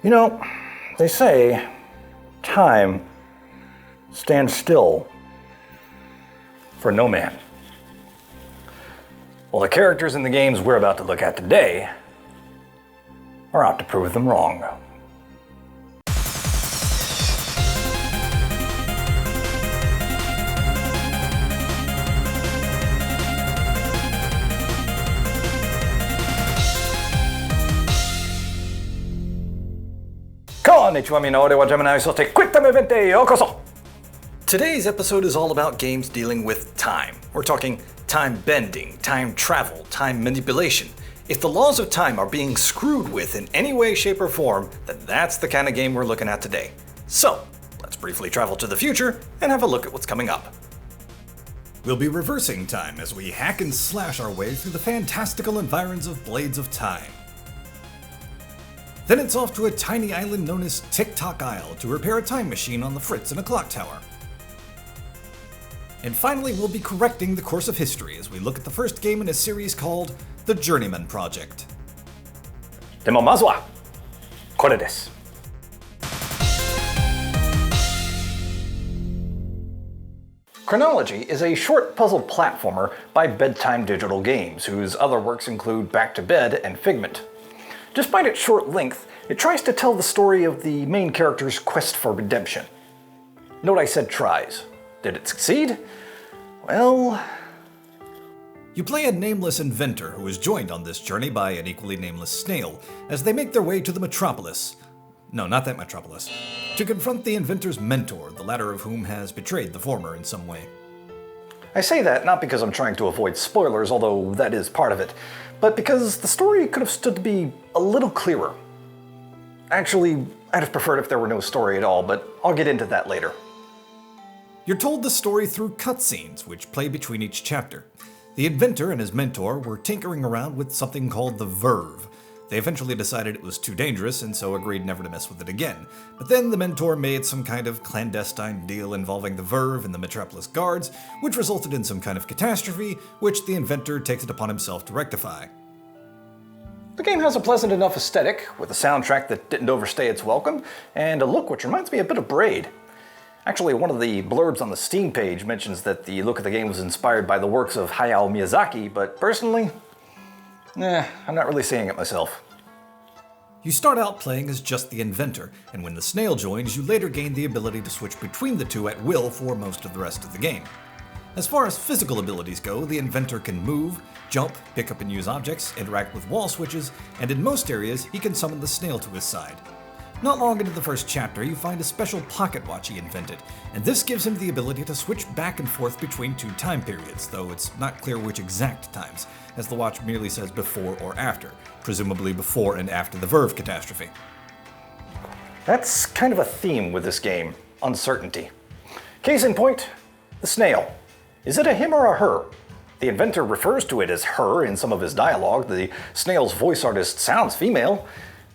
You know, they say time stands still for no man. Well, the characters in the games we're about to look at today are out to prove them wrong. Konnichiwa, minore wa Gemini, so take quick time event day, yokoso! Today's episode is all about games dealing with time. We're talking time bending, time travel, time manipulation. If the laws of time are being screwed with in any way, shape, or form, then that's the kind of game we're looking at today. So, let's briefly travel to the future and have a look at what's coming up. We'll be reversing time as we hack and slash our way through the fantastical environs of Blades of Time. Then it's off to a tiny island known as Tock Isle to repair a time machine on the fritz in a clock tower. And finally, we'll be correcting the course of history as we look at the first game in a series called The Journeyman Project. Demo mazu wa kore desu. Chronology is a short puzzle platformer by Bedtime Digital Games, whose other works include Back to Bed and Figment. Despite its short length, it tries to tell the story of the main character's quest for redemption. Note I said tries. Did it succeed? Well... You play a nameless inventor who is joined on this journey by an equally nameless snail as they make their way to the metropolis. No, not that metropolis. To confront the inventor's mentor, the latter of whom has betrayed the former in some way. I say that not because I'm trying to avoid spoilers, although that is part of it, but because the story could have stood to be a little clearer. Actually, I'd have preferred if there were no story at all, but I'll get into that later. You're told the story through cutscenes, which play between each chapter. The inventor and his mentor were tinkering around with something called the Verve. They eventually decided it was too dangerous and so agreed never to mess with it again. But then the mentor made some kind of clandestine deal involving the Verve and the Metropolis guards, which resulted in some kind of catastrophe, which the inventor takes it upon himself to rectify. The game has a pleasant enough aesthetic, with a soundtrack that didn't overstay its welcome, and a look which reminds me a bit of Braid. Actually, one of the blurbs on the Steam page mentions that the look of the game was inspired by the works of Hayao Miyazaki, but personally, I'm not really seeing it myself. You start out playing as just the inventor, and when the snail joins, you later gain the ability to switch between the two at will for most of the rest of the game. As far as physical abilities go, the inventor can move, jump, pick up and use objects, interact with wall switches, and in most areas, he can summon the snail to his side. Not long into the first chapter, you find a special pocket watch he invented, and this gives him the ability to switch back and forth between two time periods, though it's not clear which exact times, as the watch merely says before or after, presumably before and after the Verve catastrophe. That's kind of a theme with this game, uncertainty. Case in point, the snail. Is it a him or a her? The inventor refers to it as her in some of his dialogue. The snail's voice artist sounds female,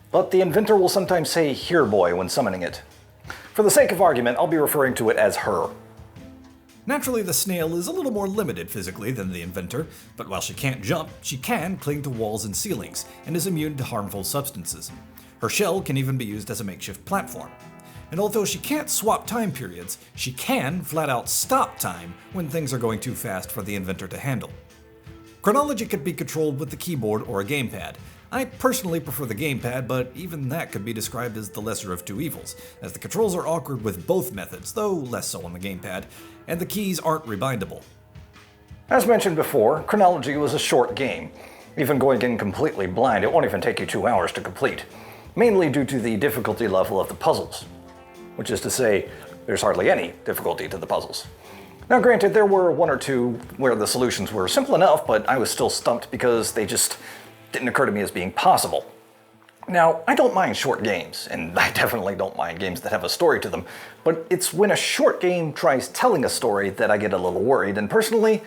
but the inventor will sometimes say here boy when summoning it. For the sake of argument, I'll be referring to it as her. Naturally, the snail is a little more limited physically than the inventor, but while she can't jump, she can cling to walls and ceilings, and is immune to harmful substances. Her shell can even be used as a makeshift platform. And although she can't swap time periods, she can flat out stop time when things are going too fast for the inventor to handle. Chronology could be controlled with the keyboard or a gamepad. I personally prefer the gamepad, but even that could be described as the lesser of two evils, as the controls are awkward with both methods, though less so on the gamepad, and the keys aren't rebindable. As mentioned before, Chronology was a short game. Even going in completely blind, it won't even take you 2 hours to complete, mainly due to the difficulty level of the puzzles. Which is to say, there's hardly any difficulty to the puzzles. Now granted, there were one or two where the solutions were simple enough, but I was still stumped because they just didn't occur to me as being possible. Now, I don't mind short games, and I definitely don't mind games that have a story to them, but it's when a short game tries telling a story that I get a little worried, and personally,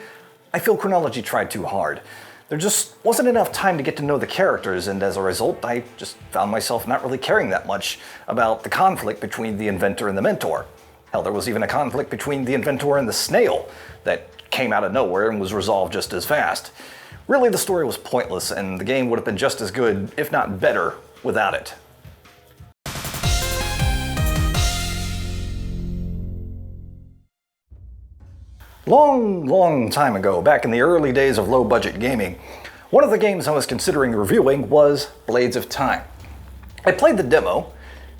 I feel Chronology tried too hard. There just wasn't enough time to get to know the characters, and as a result, I just found myself not really caring that much about the conflict between the inventor and the mentor. Hell, there was even a conflict between the inventor and the snail that came out of nowhere and was resolved just as fast. Really, the story was pointless, and the game would have been just as good, if not better, without it. Long time ago, back in the early days of low-budget gaming, one of the games I was considering reviewing was Blades of Time. I played the demo,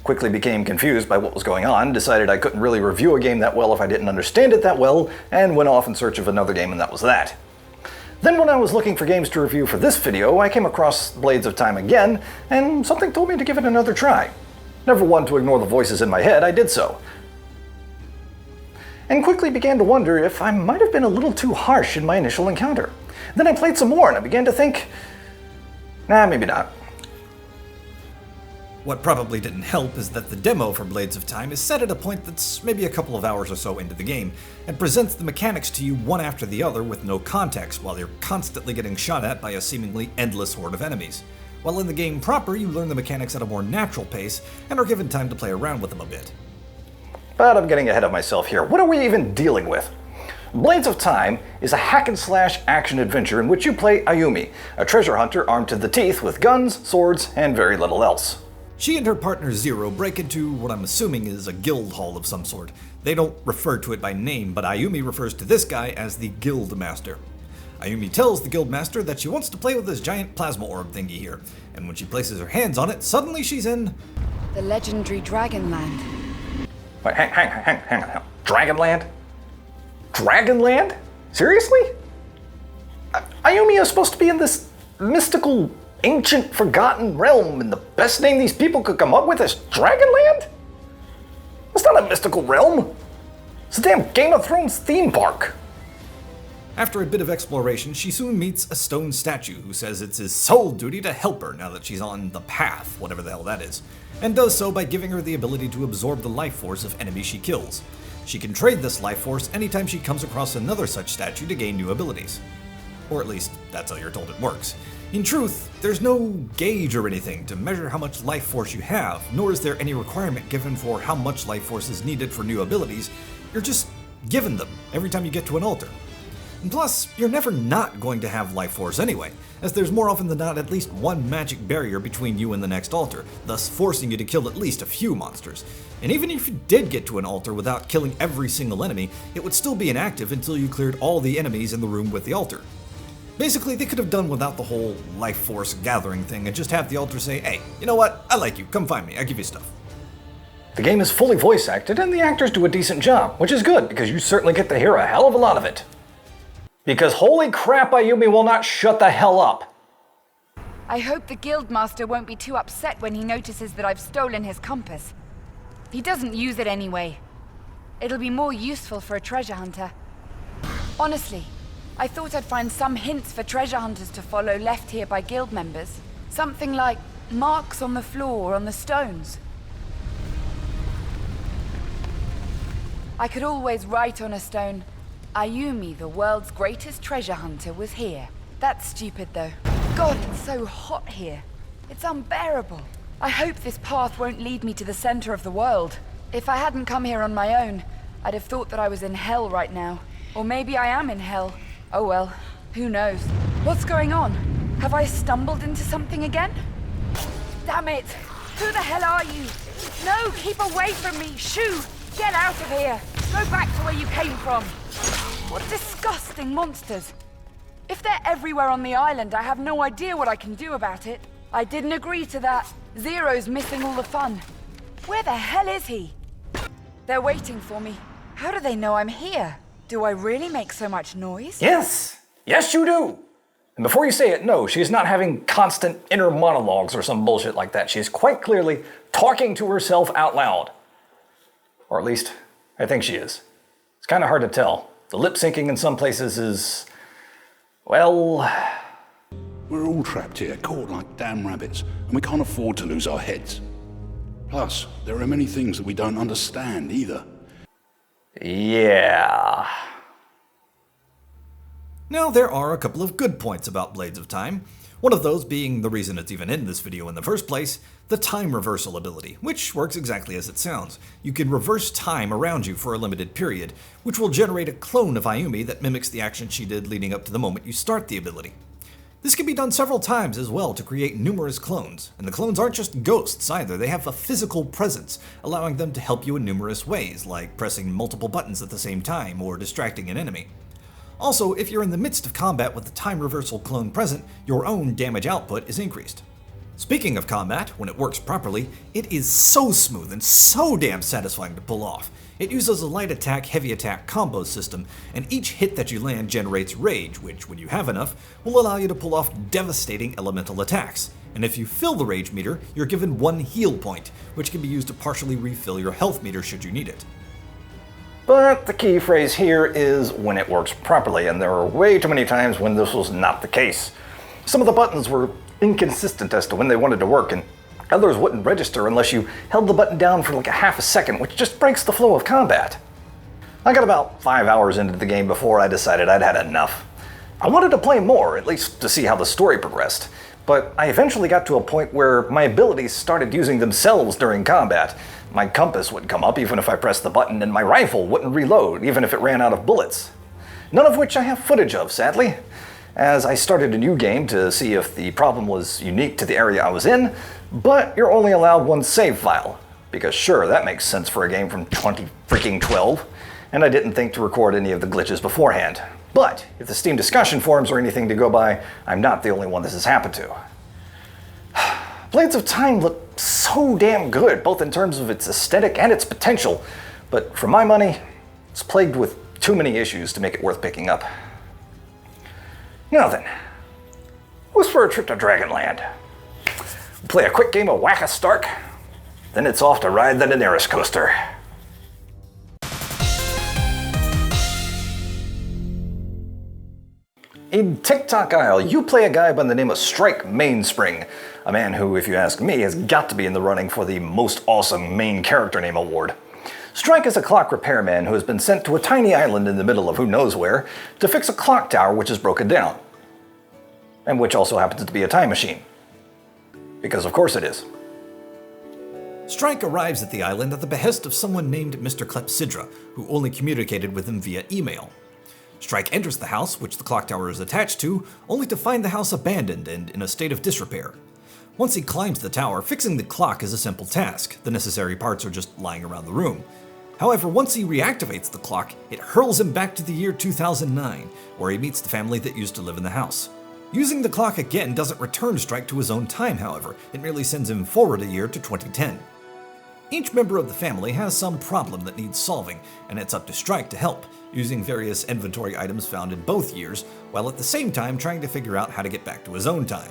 quickly became confused by what was going on, decided I couldn't really review a game that well if I didn't understand it that well, and went off in search of another game, and that was that. Then when I was looking for games to review for this video, I came across Blades of Time again, and something told me to give it another try. Never one to ignore the voices in my head, I did so. And quickly began to wonder if I might have been a little too harsh in my initial encounter. Then I played some more and I began to think, nah, maybe not. What probably didn't help is that the demo for Blades of Time is set at a point that's maybe a couple of hours or so into the game, and presents the mechanics to you one after the other with no context, while you're constantly getting shot at by a seemingly endless horde of enemies. While in the game proper, you learn the mechanics at a more natural pace, and are given time to play around with them a bit. But I'm getting ahead of myself here. What are we even dealing with? Blades of Time is a hack-and-slash action-adventure in which you play Ayumi, a treasure hunter armed to the teeth with guns, swords, and very little else. She and her partner Zero break into what I'm assuming is a guild hall of some sort. They don't refer to it by name, but Ayumi refers to this guy as the Guild Master. Ayumi tells the Guild Master that she wants to play with this giant plasma orb thingy here, and when she places her hands on it, suddenly she's in the legendary Dragonland. Wait, hang on. Dragonland? Dragonland? Seriously? Ayumi is supposed to be in this mystical, ancient, forgotten realm, and the best name these people could come up with is Dragonland? That's not a mystical realm. It's a damn Game of Thrones theme park. After a bit of exploration, she soon meets a stone statue who says it's his sole duty to help her now that she's on the path, whatever the hell that is, and does so by giving her the ability to absorb the life force of enemies she kills. She can trade this life force anytime she comes across another such statue to gain new abilities. Or at least, that's how you're told it works. In truth, there's no gauge or anything to measure how much life force you have, nor is there any requirement given for how much life force is needed for new abilities. You're just given them every time you get to an altar. And plus, you're never not going to have life force anyway, as there's more often than not at least one magic barrier between you and the next altar, thus forcing you to kill at least a few monsters. And even if you did get to an altar without killing every single enemy, it would still be inactive until you cleared all the enemies in the room with the altar. Basically, they could have done without the whole life force gathering thing and just have the altar say, hey, you know what, I like you, come find me, I give you stuff. The game is fully voice acted and the actors do a decent job, which is good because you certainly get to hear a hell of a lot of it. Because holy crap, Ayumi will not shut the hell up. I hope the Guildmaster won't be too upset when he notices that I've stolen his compass. He doesn't use it anyway. It'll be more useful for a treasure hunter. Honestly, I thought I'd find some hints for treasure hunters to follow left here by guild members. Something like marks on the floor or on the stones. I could always write on a stone, Ayumi, the world's greatest treasure hunter, was here. That's stupid though. God, it's so hot here. It's unbearable. I hope this path won't lead me to the center of the world. If I hadn't come here on my own, I'd have thought that I was in hell right now. Or maybe I am in hell. Oh well, who knows? What's going on? Have I stumbled into something again? Damn it! Who the hell are you? No, keep away from me! Shoo! Get out of here! Go back to where you came from! What disgusting monsters! If they're everywhere on the island, I have no idea what I can do about it. I didn't agree to that. Zero's missing all the fun. Where the hell is he? They're waiting for me. How do they know I'm here? Do I really make so much noise? Yes! Yes, you do! And before you say it, no, she's not having constant inner monologues or some bullshit like that. She's quite clearly talking to herself out loud. Or at least, I think she is. It's kind of hard to tell. The lip syncing in some places is, well... We're all trapped here, caught like damn rabbits, and we can't afford to lose our heads. Plus, there are many things that we don't understand either. Yeah... Now, there are a couple of good points about Blades of Time. One of those being the reason it's even in this video in the first place, the time reversal ability, which works exactly as it sounds. You can reverse time around you for a limited period, which will generate a clone of Ayumi that mimics the action she did leading up to the moment you start the ability. This can be done several times as well to create numerous clones, and the clones aren't just ghosts either, they have a physical presence, allowing them to help you in numerous ways, like pressing multiple buttons at the same time or distracting an enemy. Also, if you're in the midst of combat with the time reversal clone present, your own damage output is increased. Speaking of combat, when it works properly, it is so smooth and so damn satisfying to pull off. It uses a light attack, heavy attack combo system, and each hit that you land generates rage, which, when you have enough, will allow you to pull off devastating elemental attacks. And if you fill the rage meter, you're given 1 heal point, which can be used to partially refill your health meter should you need it. But the key phrase here is when it works properly, and there are way too many times when this was not the case. Some of the buttons were inconsistent as to when they wanted to work, and others wouldn't register unless you held the button down for like a half a second, which just breaks the flow of combat. I got about 5 hours into the game before I decided I'd had enough. I wanted to play more, at least to see how the story progressed, but I eventually got to a point where my abilities started using themselves during combat. My compass wouldn't come up even if I pressed the button, and my rifle wouldn't reload even if it ran out of bullets. None of which I have footage of, sadly, as I started a new game to see if the problem was unique to the area I was in, but you're only allowed 1 save file, because sure, that makes sense for a game from 2012, and I didn't think to record any of the glitches beforehand. But if the Steam discussion forums are anything to go by, I'm not the only one this has happened to. Blades of Time look so damn good, both in terms of its aesthetic and its potential, but for my money, it's plagued with too many issues to make it worth picking up. Now then, who's for a trip to Dragonland? We'll play a quick game of Whack-a-Stark, then it's off to ride the Daenerys coaster. In TikTok Isle, you play a guy by the name of Strike Mainspring, a man who, if you ask me, has got to be in the running for the most awesome main character name award. Strike is a clock repairman who has been sent to a tiny island in the middle of who knows where to fix a clock tower which is broken down. And which also happens to be a time machine. Because of course it is. Strike arrives at the island at the behest of someone named Mr. Clepsydra, who only communicated with him via email. Strike enters the house, which the clock tower is attached to, only to find the house abandoned and in a state of disrepair. Once he climbs the tower, fixing the clock is a simple task. The necessary parts are just lying around the room. However, once he reactivates the clock, it hurls him back to the year 2009, where he meets the family that used to live in the house. Using the clock again doesn't return Strike to his own time, however. It merely sends him forward a year to 2010. Each member of the family has some problem that needs solving, and it's up to Strike to help, using various inventory items found in both years, while at the same time trying to figure out how to get back to his own time.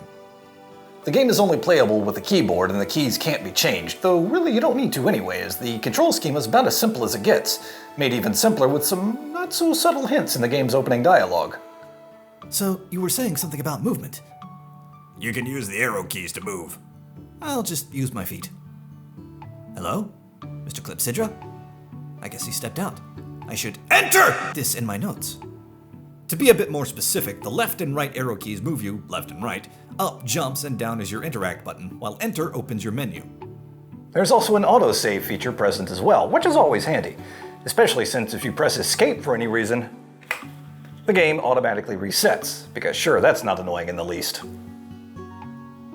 The game is only playable with a keyboard and the keys can't be changed, though really you don't need to anyway, as the control scheme is about as simple as it gets, made even simpler with some not so subtle hints in the game's opening dialogue. So, you were saying something about movement? You can use the arrow keys to move. I'll just use my feet. Hello? Mr. Clepsydra? I guess he stepped out. I should enter this in my notes. To be a bit more specific, the left and right arrow keys move you left and right. Up jumps and down is your interact button, while enter opens your menu. There's also an autosave feature present as well, which is always handy, especially since if you press escape for any reason, the game automatically resets, because sure, that's not annoying in the least.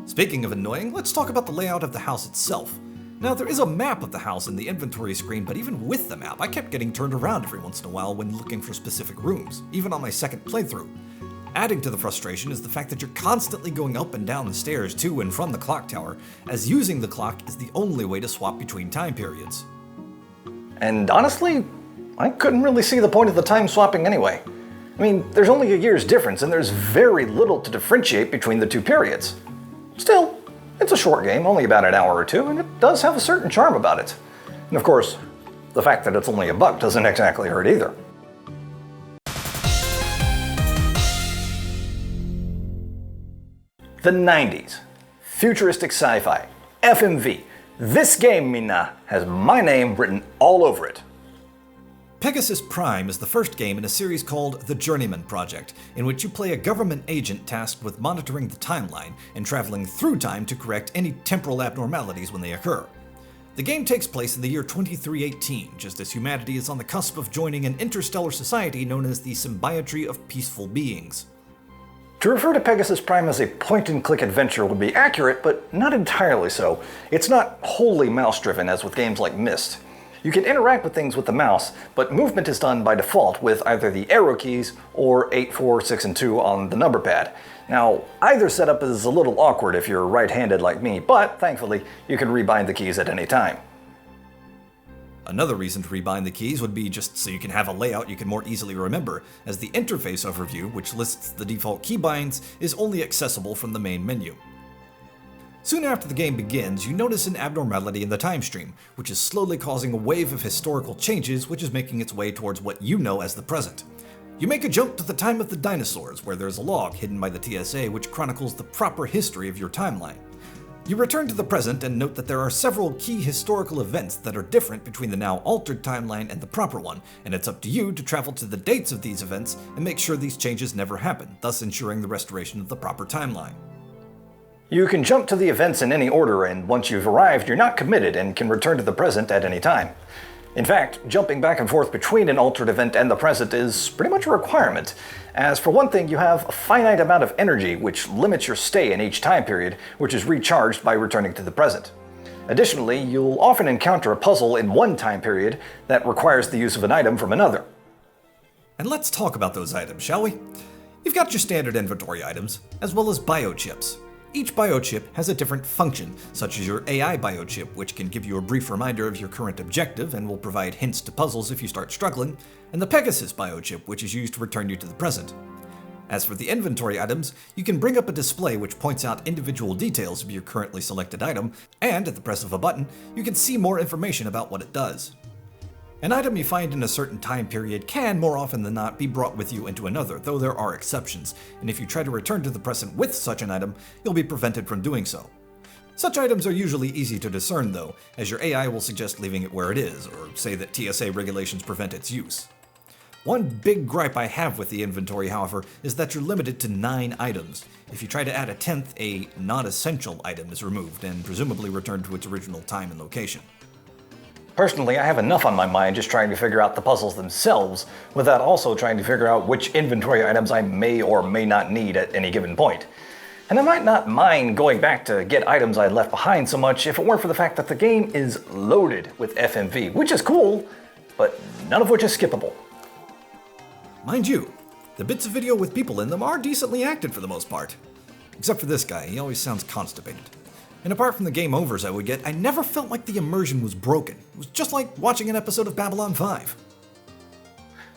Speaking of annoying, let's talk about the layout of the house itself. Now, there is a map of the house in the inventory screen, but even with the map, I kept getting turned around every once in a while when looking for specific rooms, even on my second playthrough. Adding to the frustration is the fact that you're constantly going up and down the stairs to and from the clock tower, as using the clock is the only way to swap between time periods. And honestly, I couldn't really see the point of the time swapping anyway. I mean, there's only a year's difference, and there's very little to differentiate between the two periods. Still, it's a short game, only about an hour or two, and it does have a certain charm about it. And of course, the fact that it's only $1 doesn't exactly hurt either. The 90s. Futuristic sci-fi. FMV. This game, Mina, has my name written all over it. Pegasus Prime is the first game in a series called The Journeyman Project, in which you play a government agent tasked with monitoring the timeline and traveling through time to correct any temporal abnormalities when they occur. The game takes place in the year 2318, just as humanity is on the cusp of joining an interstellar society known as the Symbiotry of Peaceful Beings. To refer to Pegasus Prime as a point-and-click adventure would be accurate, but not entirely so. It's not wholly mouse-driven as with games like Myst. You can interact with things with the mouse, but movement is done by default with either the arrow keys or 8, 4, 6, and 2 on the number pad. Now, either setup is a little awkward if you're right-handed like me, but thankfully, you can rebind the keys at any time. Another reason to rebind the keys would be just so you can have a layout you can more easily remember, as the interface overview, which lists the default keybinds, is only accessible from the main menu. Soon after the game begins, you notice an abnormality in the time stream, which is slowly causing a wave of historical changes which is making its way towards what you know as the present. You make a jump to the time of the dinosaurs, where there's a log hidden by the TSA which chronicles the proper history of your timeline. You return to the present and note that there are several key historical events that are different between the now altered timeline and the proper one, and it's up to you to travel to the dates of these events and make sure these changes never happen, thus ensuring the restoration of the proper timeline. You can jump to the events in any order, and once you've arrived, you're not committed and can return to the present at any time. In fact, jumping back and forth between an altered event and the present is pretty much a requirement, as for one thing, you have a finite amount of energy which limits your stay in each time period, which is recharged by returning to the present. Additionally, you'll often encounter a puzzle in one time period that requires the use of an item from another. And let's talk about those items, shall we? You've got your standard inventory items, as well as biochips. Each biochip has a different function, such as your AI biochip, which can give you a brief reminder of your current objective and will provide hints to puzzles if you start struggling, and the Pegasus biochip, which is used to return you to the present. As for the inventory items, you can bring up a display which points out individual details of your currently selected item, and at the press of a button, you can see more information about what it does. An item you find in a certain time period can, more often than not, be brought with you into another, though there are exceptions, and if you try to return to the present with such an item, you'll be prevented from doing so. Such items are usually easy to discern though, as your AI will suggest leaving it where it is, or say that TSA regulations prevent its use. One big gripe I have with the inventory, however, is that you're limited to 9 items. If you try to add a 10th, a non-essential item is removed, and presumably returned to its original time and location. Personally, I have enough on my mind just trying to figure out the puzzles themselves, without also trying to figure out which inventory items I may or may not need at any given point. And I might not mind going back to get items I left behind so much if it weren't for the fact that the game is loaded with FMV, which is cool, but none of which is skippable. Mind you, the bits of video with people in them are decently acted for the most part. Except for this guy, he always sounds constipated. And apart from the game overs I would get, I never felt like the immersion was broken. It was just like watching an episode of Babylon 5.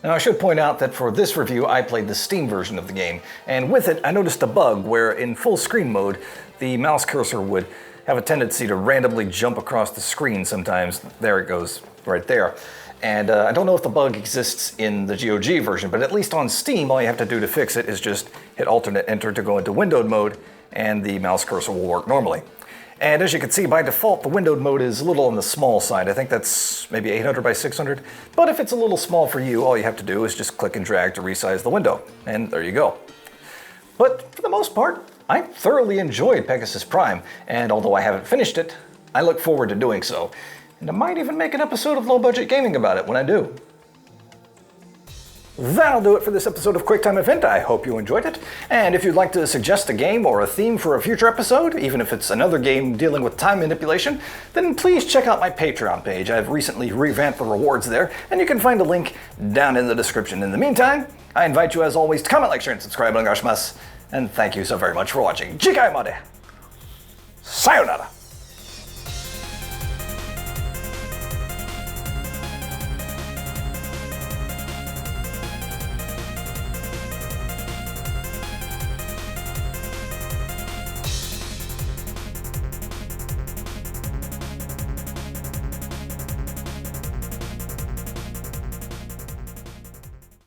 Now I should point out that for this review I played the Steam version of the game, and with it I noticed a bug where in full screen mode the mouse cursor would have a tendency to randomly jump across the screen sometimes. There it goes, right there. And I don't know if the bug exists in the GOG version, but at least on Steam all you have to do to fix it is just hit alternate enter to go into windowed mode, and the mouse cursor will work normally. And as you can see, by default, the windowed mode is a little on the small side. I think that's maybe 800 by 600. But if it's a little small for you, all you have to do is just click and drag to resize the window. And there you go. But for the most part, I thoroughly enjoyed Pegasus Prime. And although I haven't finished it, I look forward to doing so. And I might even make an episode of Low Budget Gaming about it when I do. That'll do it for this episode of QuickTime Event. I hope you enjoyed it. And if you'd like to suggest a game or a theme for a future episode, even if it's another game dealing with time manipulation, then please check out my Patreon page. I've recently revamped the rewards there, and you can find a link down in the description. In the meantime, I invite you as always to comment, like, share, and subscribe. And thank you so very much for watching. Jikai made. Sayonara.